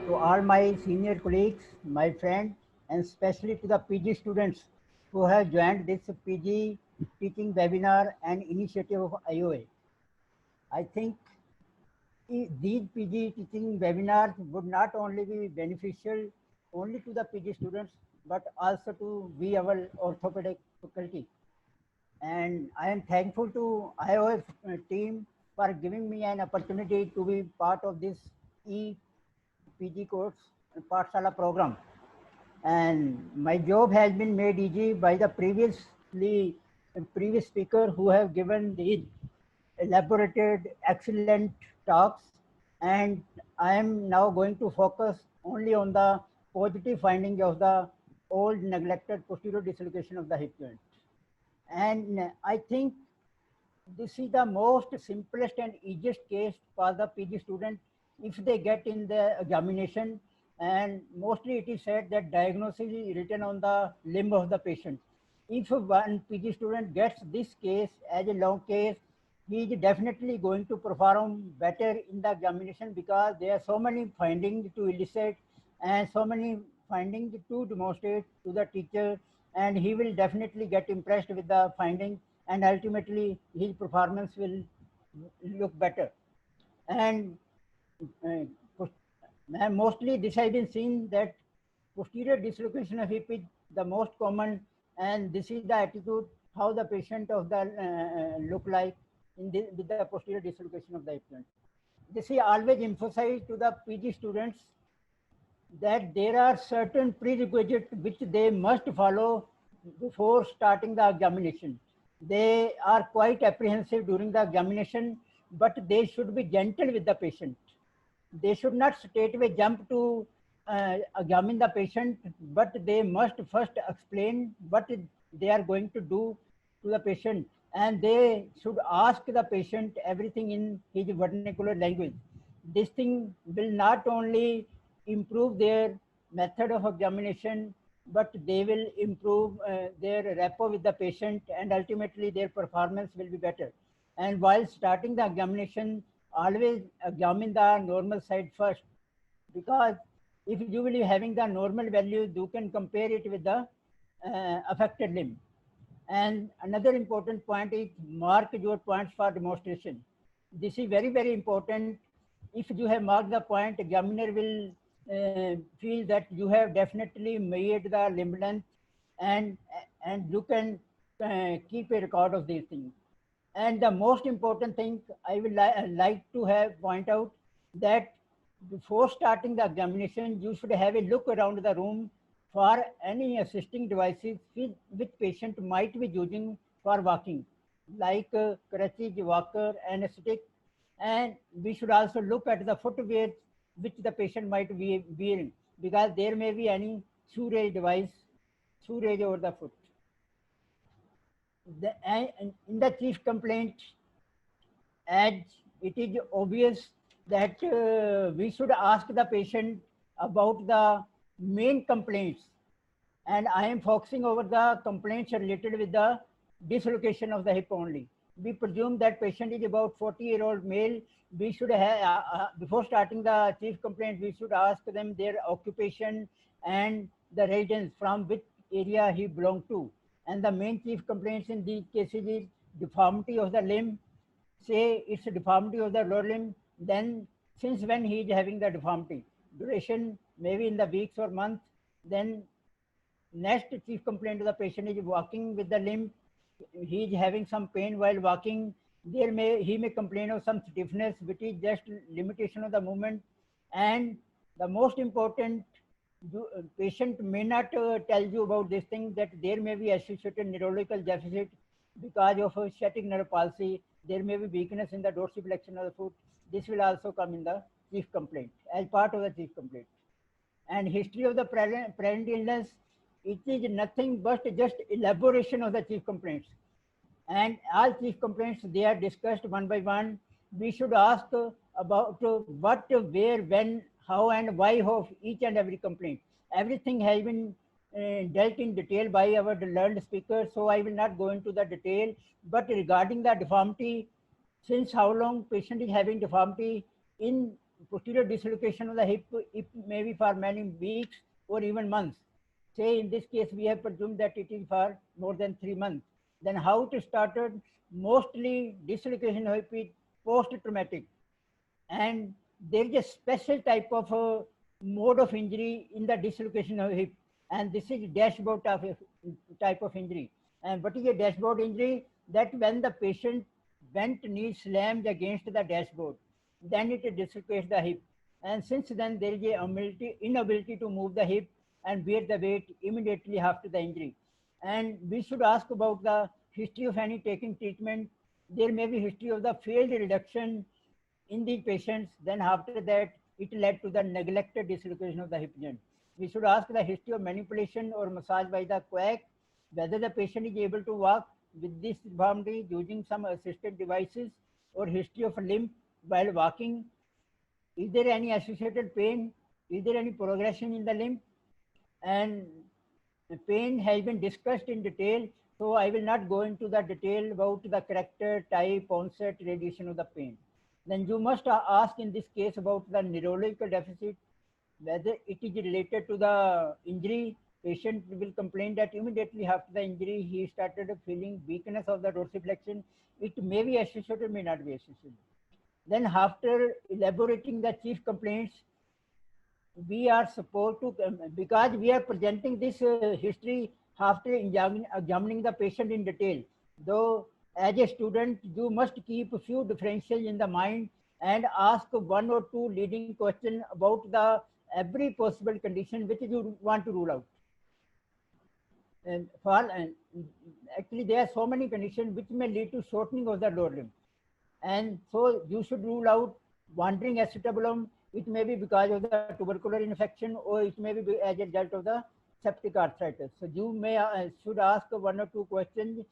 to all my senior colleagues, my friends, and especially to the PG students who have joined this PG teaching webinar and initiative of IOA. I think these PG teaching webinars would not only be beneficial only to the PG students, but also to we, our orthopedic faculty. And I am thankful to IOF team for giving me an opportunity to be part of this PG course Pathshala program. And my job has been made easy by the previous speaker who have given these elaborated, excellent talks. And I am now going to focus only on the positive findings of the old neglected posterior dislocation of the hip joint. And I think this is the most simplest and easiest case for the PG student if they get in the examination. And mostly it is said that diagnosis is written on the limb of the patient. If one PG student gets this case as a long case, he is definitely going to perform better in the examination because there are so many findings to elicit and so many findings to demonstrate to the teacher, and he will definitely get impressed with the findings, and ultimately his performance will look better. And mostly this has been seen that posterior dislocation of hip is the most common, and this is the attitude how the patient of the look like with the posterior dislocation of the hip joint. This is always emphasized to the PG students that there are certain prerequisites which they must follow before starting the examination. They are quite apprehensive during the examination, but they should be gentle with the patient. They should not straightway jump to examine the patient, but they must first explain what they are going to do to the patient, and they should ask the patient everything in his vernacular language. This thing will not only improve their method of examination, but they will improve their rapport with the patient, and ultimately their performance will be better. And while starting the examination, always examine the normal side first, because if you will be having the normal value, you can compare it with the affected limb. And another important point is mark your points for demonstration. This is very, very important. If you have marked the point, examiner will feel that you have definitely made the limb length, and you can keep a record of these things. And the most important thing I will like to have point out that before starting the examination, you should have a look around the room for any assisting devices which patient might be using for walking, like crutches, walker, and a stick. And we should also look at the footwear which the patient might be wearing, because there may be any sewerage device, sewerage over the foot. In the chief complaint, as it is obvious that we should ask the patient about the main complaints, and I am focusing over the complaints related with the dislocation of the hip only. We presume that patient is about 40-year-old male. We should have, before starting the chief complaint, we should ask them their occupation and the residence from which area he belonged to. And the main chief complaints in these cases is deformity of the limb. Say it's a deformity of the lower limb, then since when he is having the deformity, duration maybe in the weeks or months. Then next chief complaint of the patient is walking with the limb. He is having some pain while walking. He may complain of some stiffness, which is just limitation of the movement. And the most important, patient may not tell you about this thing, that there may be associated neurological deficit because of a sciatic nerve palsy. There may be weakness in the dorsiflexion of the foot. This will also come in the chief complaint, as part of the chief complaint. And history of the present illness, it is nothing but just elaboration of the chief complaints. And all chief complaints, they are discussed one by one. We should ask about what, where, when, how, and why of each and every complaint. Everything has been dealt in detail by our learned speaker, so I will not go into the detail. But regarding the deformity, since how long patient is having deformity, in posterior dislocation of the hip, it may be for many weeks or even months. Say in this case, we have presumed that it is for more than 3 months. Then how it started? Mostly dislocation of hip is post-traumatic. And there is a special type of mode of injury in the dislocation of hip. And this is dashboard type of injury. And what is a dashboard injury? That when the patient bent knee slams against the dashboard, then it dislocates the hip. And since then, there is a inability to move the hip and bear the weight immediately after the injury. And we should ask about the history of any taking treatment. There may be history of the failed reduction in these patients. Then after that, it led to the neglected dislocation of the hip joint. We should ask the history of manipulation or massage by the quack, whether the patient is able to walk with this deformity using some assisted devices, or history of limp while walking. Is there any associated pain? Is there any progression in the limp? And the pain has been discussed in detail, so I will not go into the detail about the character, type, onset, radiation of the pain. Then you must ask in this case about the neurological deficit, whether it is related to the injury. Patient will complain that immediately after the injury, he started feeling weakness of the dorsiflexion. It may be associated, may not be associated. Then after elaborating the chief complaints, we are supposed to, because we are presenting this history after examining the patient in detail. Though as a student, you must keep a few differentials in the mind and ask one or two leading questions about the every possible condition which you want to rule out. And actually, there are so many conditions which may lead to shortening of the lower limb. And so you should rule out wandering acetabulum. It may be because of the tubercular infection, or it may be as a result of the septic arthritis. So you may should ask one or two questions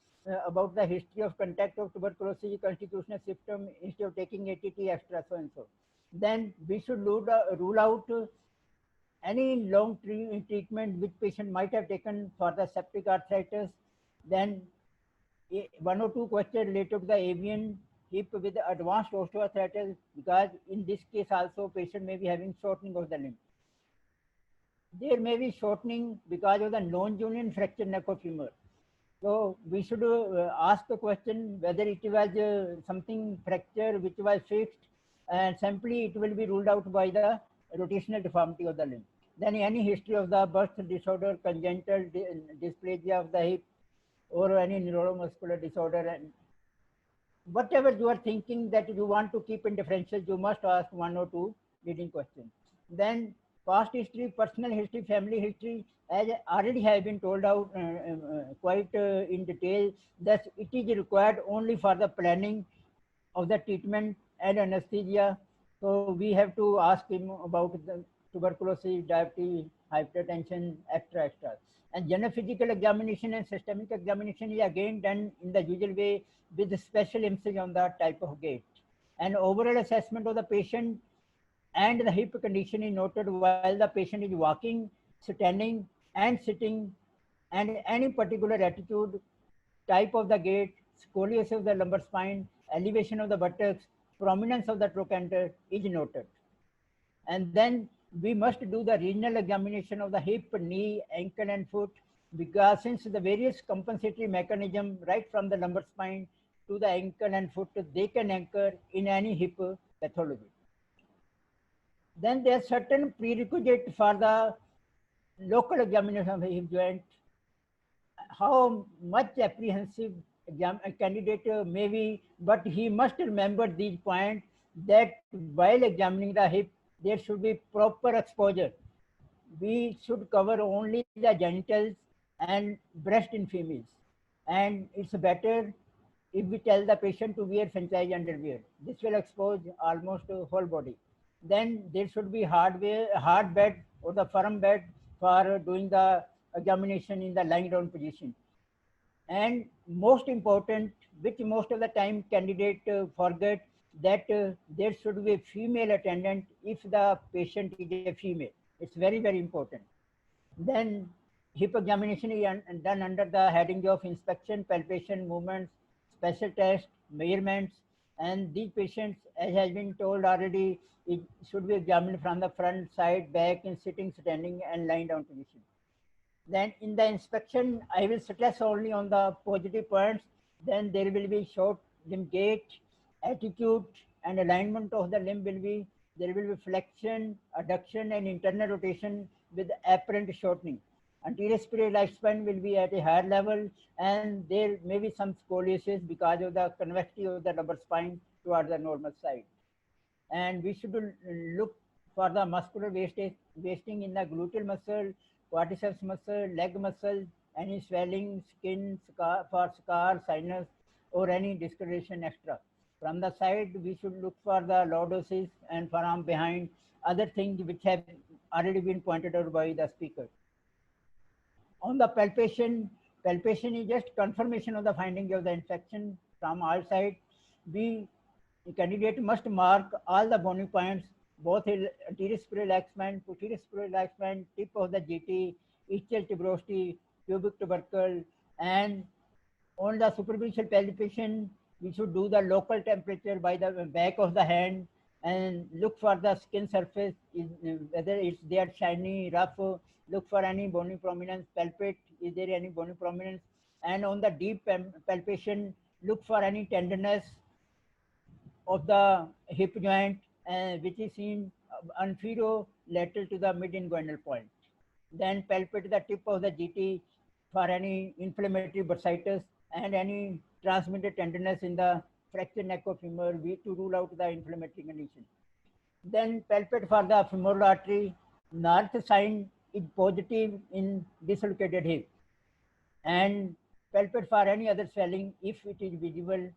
about the history of contact of tuberculosis, constitutional symptom, instead of taking ATT extra, so and so. Then we should rule out any long treatment which patient might have taken for the septic arthritis. Then one or two questions related to the avian hip with advanced osteoarthritis, because in this case also patient may be having shortening of the limb. There may be shortening because of the non-union fracture neck of femur. So we should ask the question whether it was something fracture which was fixed, and simply it will be ruled out by the rotational deformity of the limb. Then any history of the birth disorder, congenital dysplasia of the hip, or any neuromuscular disorder, and whatever you are thinking that you want to keep in differentials, you must ask one or two leading questions. Then past history, personal history, family history, as already have been told out quite in detail, that it is required only for the planning of the treatment and anesthesia. So we have to ask him about the tuberculosis, diabetes, hypertension, extra. And general physical examination and systemic examination is again done in the usual way with special emphasis on the type of gait. And overall assessment of the patient and the hip condition is noted while the patient is walking, standing, and sitting, and any particular attitude, type of the gait, scoliosis of the lumbar spine, elevation of the buttocks, prominence of the trochanter is noted. And then we must do the regional examination of the hip, knee, ankle, and foot, because since the various compensatory mechanism right from the lumbar spine to the ankle and foot, they can anchor in any hip pathology. Then there are certain prerequisites for the local examination of the hip joint. How much apprehensive candidate may be, but he must remember these points, that while examining the hip, there should be proper exposure. We should cover only the genitals and breast in females. And it's better if we tell the patient to wear franchise underwear. This will expose almost the whole body. Then there should be hard bed or the firm bed for doing the examination in the lying down position. And most important, which most of the time candidate forget, that there should be a female attendant if the patient is a female. It's very, very important. Then hip examination is done under the heading of inspection, palpation, movements, special tests, measurements, And these patients, as has been told already, it should be examined from the front, side, back, in sitting, standing, and lying down position. Then in the inspection, I will stress only on the positive points. Then there will be short limb gait, attitude, and alignment of the limb will be, there will be flexion, adduction, and internal rotation with apparent shortening. Anterior superior lifespan will be at a higher level, and there may be some scoliosis because of the convexity of the lumbar spine towards the normal side. And we should look for the muscular wasting in the gluteal muscle, quadriceps muscle, leg muscle, any swelling, skin, scar, sinus, or any discoloration extra. From the side, we should look for the lordosis, and from behind, other things which have already been pointed out by the speaker. On the palpation, palpation is just confirmation of the finding of the infection from all sides. The candidate must mark all the bony points, both anterior superior lifespan, posterior superior lifespan, tip of the GT, ischial tuberosity, pubic tubercle, and on the superficial palpation, we should do the local temperature by the back of the hand and look for the skin surface, whether it's they are shiny, rough, look for any bony prominence, palpate, is there any bony prominence, and on the deep palpation, look for any tenderness of the hip joint, which is seen anterolateral to the mid-inguinal point. Then palpate the tip of the GT for any inflammatory bursitis and any transmitted tenderness in the fracture neck of femur to rule out the inflammatory condition. Then palpate for the femoral artery. North sign is positive in dislocated hip. And palpate for any other swelling if it is visible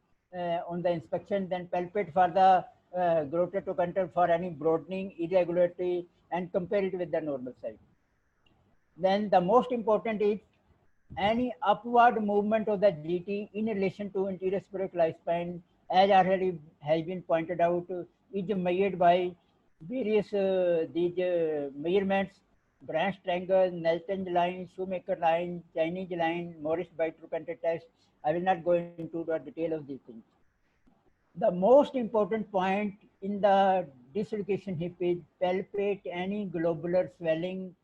on the inspection. Then palpate for the grotatocontal for any broadening, irregularity, and compare it with the normal side. Then the most important is any upward movement of the GT in relation to anterior superior lifespan, as already has been pointed out, is measured by various these measurements: branch triangle, Nelson line, Shoemaker line, Chinese line, Morris by trochanter test. I will not go into the detail of these things. The most important point in the dislocation hip is palpate any globular swelling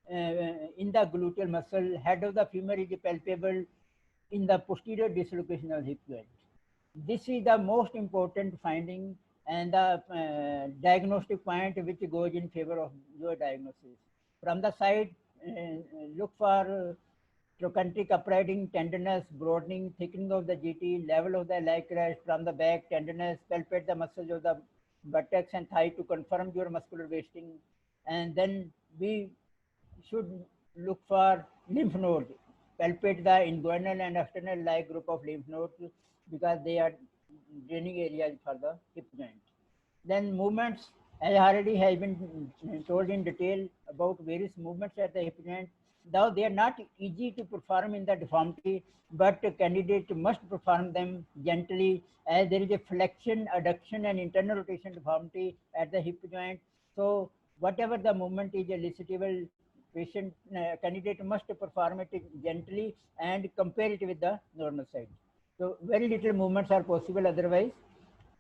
in the gluteal muscle. Head of the femur is palpable in the posterior dislocation of hip joint. This is the most important finding and the diagnostic point which goes in favor of your diagnosis. From the side, look for trochanteric uprising, tenderness, broadening, thickening of the GT, level of the iliac crest. From the back, tenderness, palpate the muscles of the buttocks and thigh to confirm your muscular wasting. And then we should look for lymph nodes. Palpate the inguinal and external iliac group of lymph nodes because they are draining areas for the hip joint. Then movements, as already has been told in detail about various movements at the hip joint. Though they are not easy to perform in the deformity, but a candidate must perform them gently, as there is a flexion, adduction, and internal rotation deformity at the hip joint. So whatever the movement is elicitable, patient candidate must perform it gently and compare it with the normal side. So very little movements are possible otherwise,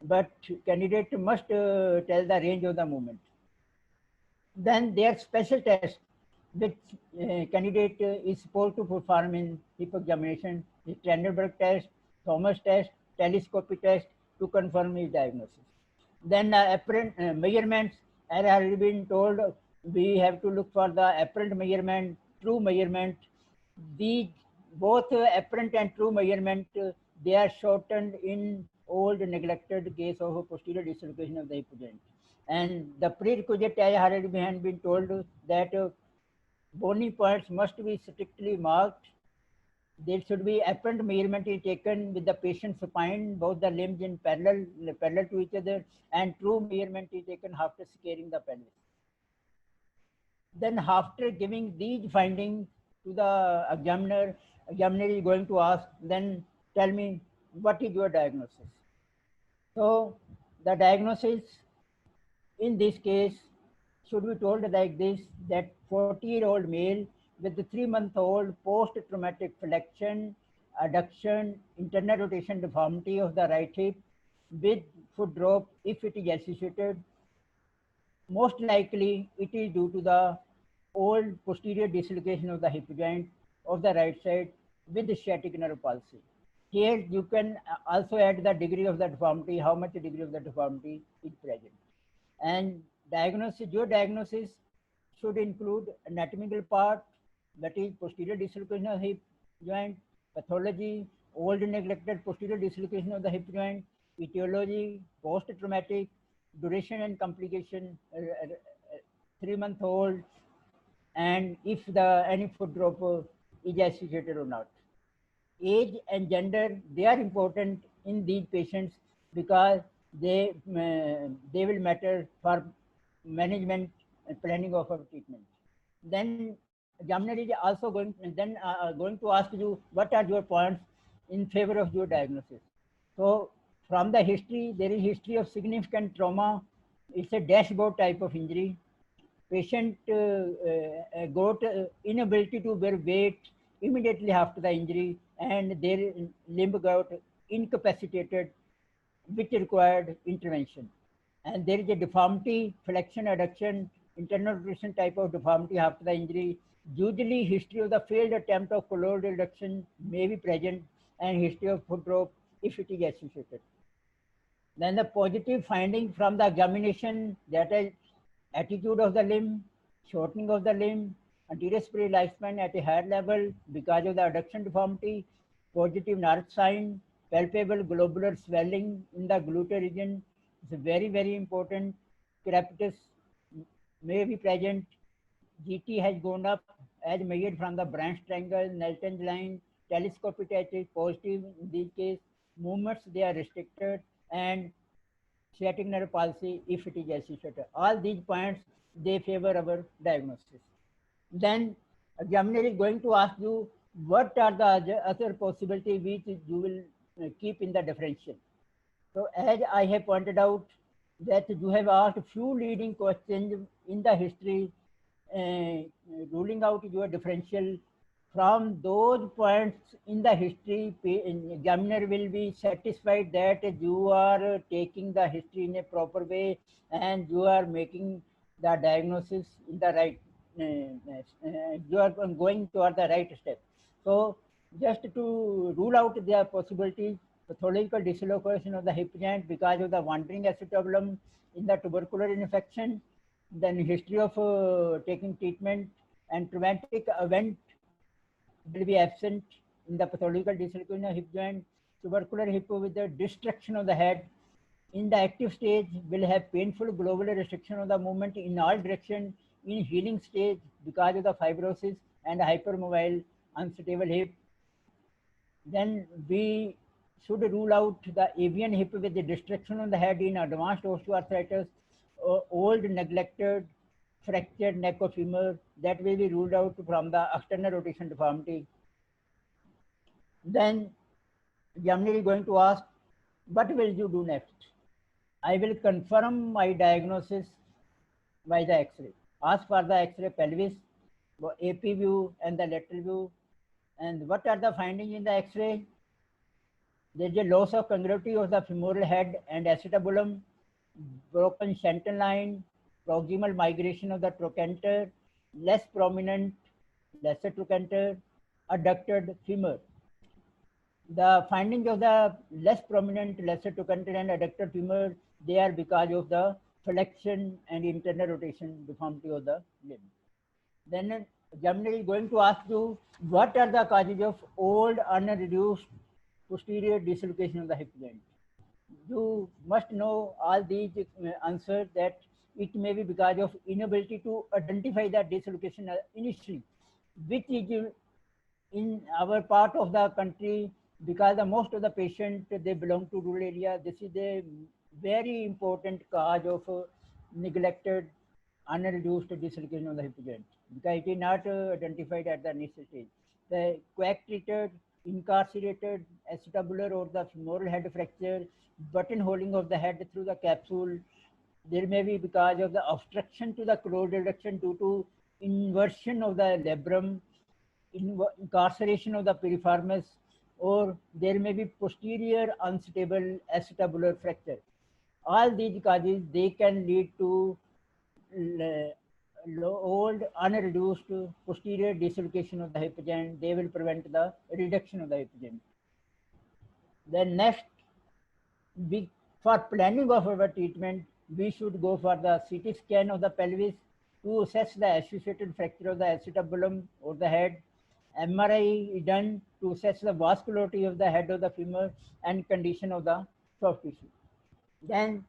but candidate must tell the range of the movement. Then there are special tests which candidate is supposed to perform in hip examination: the Trendelenburg test, Thomas test, telescopic test to confirm his diagnosis. Then apparent measurements, as I have been told, we have to look for the apparent measurement, true measurement. These both apparent and true measurement, they are shortened in old neglected case of a posterior dislocation of the hip joint. And the prerequisite, as already been told, that bony points must be strictly marked. There should be apparent measurement is taken with the patient's spine, both the limbs in parallel to each other, and true measurement is taken after scaling the pelvis. Then after giving these findings to the examiner is going to ask, then tell me what is your diagnosis. So the diagnosis in this case should be told like this, that 40-year-old male with the 3-month-old post-traumatic flexion, adduction, internal rotation deformity of the right hip, with foot drop if it is associated. Most likely it is due to the old posterior dislocation of the hip joint of the right side with the sciatic nerve palsy. Here you can also add the degree of the deformity, how much degree of the deformity is present. And diagnosis, your diagnosis should include anatomical part, that is posterior dislocation of hip joint, pathology, old neglected posterior dislocation of the hip joint, etiology, post-traumatic, duration and complication, 3-month-old, and if the any foot drop is associated or not. Age and gender, they are important in these patients because they will matter for management and planning of our treatment. Then examiner is also going to ask you what are your points in favor of your diagnosis. So from the history, there is history of significant trauma. It's a dashboard type of injury. Patient got inability to bear weight immediately after the injury, and their limb got incapacitated, which required intervention. And there is a deformity, flexion, adduction, internal rotation type of deformity after the injury. Usually history of the failed attempt of colloidal reduction may be present, and history of foot drop if it is associated. Then the positive finding from the examination, that is attitude of the limb, shortening of the limb, anterior superior lifespan at a higher level because of the adduction deformity, positive nerve sign, palpable globular swelling in the gluteal region is very, very important. Crepitus may be present. GT has gone up as measured from the branch triangle, Knelton's line, telescopic is positive in this case. Movements, they are restricted, and sciatic nerve palsy if it is associated. All these points, they favor our diagnosis. Then examiner is going to ask you what are the other possibilities which you will keep in the differential. So as I have pointed out that you have asked few leading questions in the history, ruling out your differential. From those points in the history, examiner will be satisfied that you are taking the history in a proper way and you are making the diagnosis in the right, you are going toward the right step. So just to rule out the possibilities, pathological dislocation of the hip joint because of the wandering acetabulum in the tubercular infection, then history of taking treatment, and traumatic event will be absent in the pathological dislocation of hip joint. Tubercular hip with the destruction of the head in the active stage will have painful global restriction of the movement in all directions. In healing stage because of the fibrosis and hypermobile unstable hip, then we should rule out the avian hip with the destruction of the head in advanced osteoarthritis, old neglected fractured neck of femur, that will be ruled out from the external rotation deformity. Then examiner is going to ask, what will you do next? I will confirm my diagnosis by the X-ray. Ask for the X-ray pelvis, AP view and the lateral view. And what are the findings in the X-ray? There is a loss of congruity of the femoral head and acetabulum, broken Shenton line, proximal migration of the trochanter, less prominent, lesser trochanter, adducted femur. The findings of the less prominent, lesser trochanter and adducted femur, they are because of the flexion and internal rotation deformity of the limb. Then examiner is going to ask you what are the causes of old unreduced posterior dislocation of the hip joint. You must know all these answers, that it may be because of inability to identify the dislocation initially, which is in our part of the country, because the most of the patients, they belong to rural area. This is a very important cause of neglected unreduced dislocation of the hip joint, because it is not identified at the initial stage. The quack treated, incarcerated, acetabular or the femoral head fracture, buttonholing of the head through the capsule. There may be because of the obstruction to the colloidal reduction due to inversion of the labrum, incarceration of the piriformis, or there may be posterior unstable acetabular fracture. All these causes, they can lead to old unreduced posterior dislocation of the hip joint. They will prevent the reduction of the hip joint. Then next, for planning of our treatment, we should go for the CT scan of the pelvis to assess the associated fracture of the acetabulum or the head. MRI is done to assess the vascularity of the head of the femur and condition of the soft tissue. Then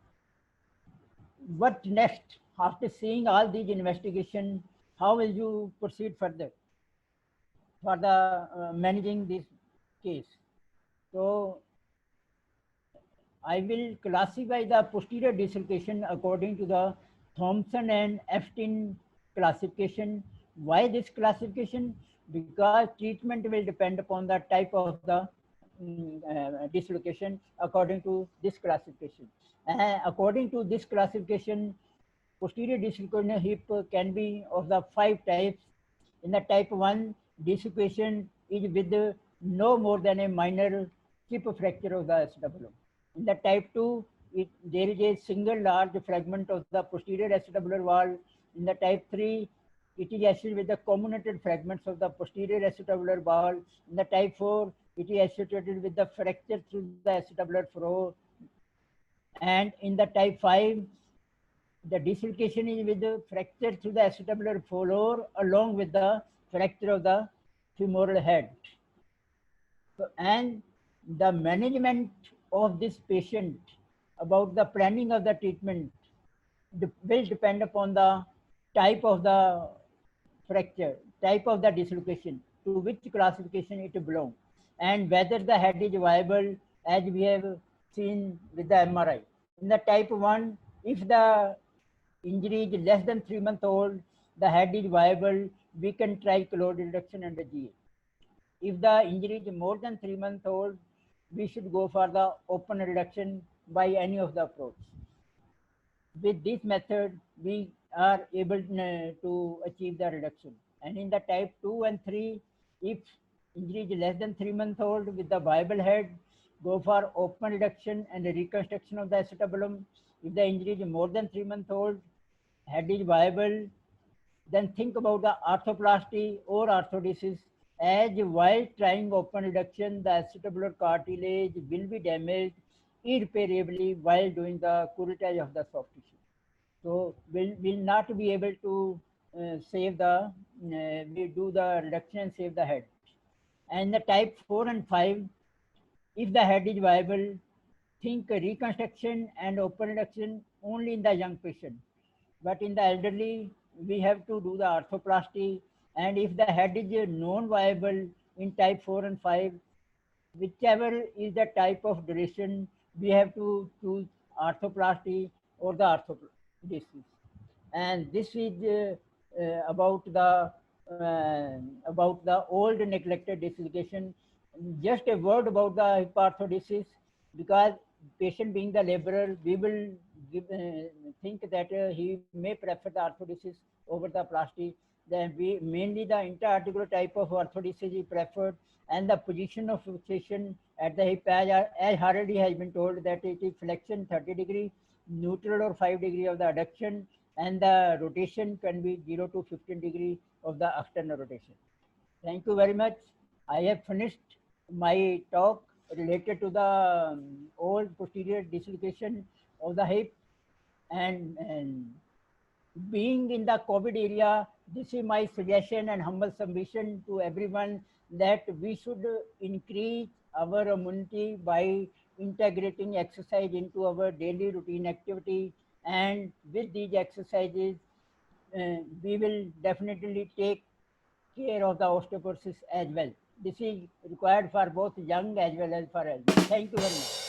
what next? After seeing all these investigations, how will you proceed further for the managing this case? So I will classify the posterior dislocation according to the Thompson and Eftin classification. Why this classification? Because treatment will depend upon the type of the dislocation according to this classification. According to this classification, posterior dislocation of hip can be of the 5 types. In the type 1, dislocation is with no more than a minor chip fracture of the acetabulum. In the type 2, there is a single large fragment of the posterior acetabular wall. In the type 3, it is associated with the comminuted fragments of the posterior acetabular wall. In the type 4, it is associated with the fracture through the acetabular furrow. And in the type 5, the dislocation is with the fracture through the acetabular floor along with the fracture of the femoral head. So, and the management of this patient, about the planning of the treatment, will depend upon the type of the fracture, type of the dislocation, to which classification it belongs, and whether the head is viable, as we have seen with the MRI. In the type 1, if the injury is less than 3 months old, the head is viable, we can try closed reduction under GA. If the injury is more than 3 months old, we should go for the open reduction by any of the approach. With this method, we are able to achieve the reduction. And in the type 2 and 3, if injury is less than 3 months old with the viable head, go for open reduction and reconstruction of the acetabulum. If the injury is more than 3 months old, head is viable, then think about the arthroplasty or orthodesis, as while trying open reduction, the acetabular cartilage will be damaged irreparably while doing the curettage of the soft tissue. So will not be able to save the, we do the reduction and save the head. And the type 4 and 5, if the head is viable, think reconstruction and open reduction only in the young patient. But in the elderly, we have to do the arthroplasty. And if the head is non-viable in type 4 and 5, whichever is the type of duration, we have to choose arthroplasty or the orthodesis. And this is about the old neglected dislocation. Just a word about the hip orthodesis, because patient being the laborer, we will think that he may prefer the orthodesis over the plasty. Then we mainly the interarticular type of orthodesis is preferred, and the position of fixation at the hip, as already has been told, that it is flexion 30 degree, neutral or 5 degree of the adduction, and the rotation can be 0 to 15 degree of the external rotation. Thank you very much. I have finished my talk related to the old posterior dislocation of the hip, and being in the COVID area, this is my suggestion and humble submission to everyone, that we should increase our immunity by integrating exercise into our daily routine activity. And with these exercises, we will definitely take care of the osteoporosis as well. This is required for both young as well as for elderly. Thank you very much.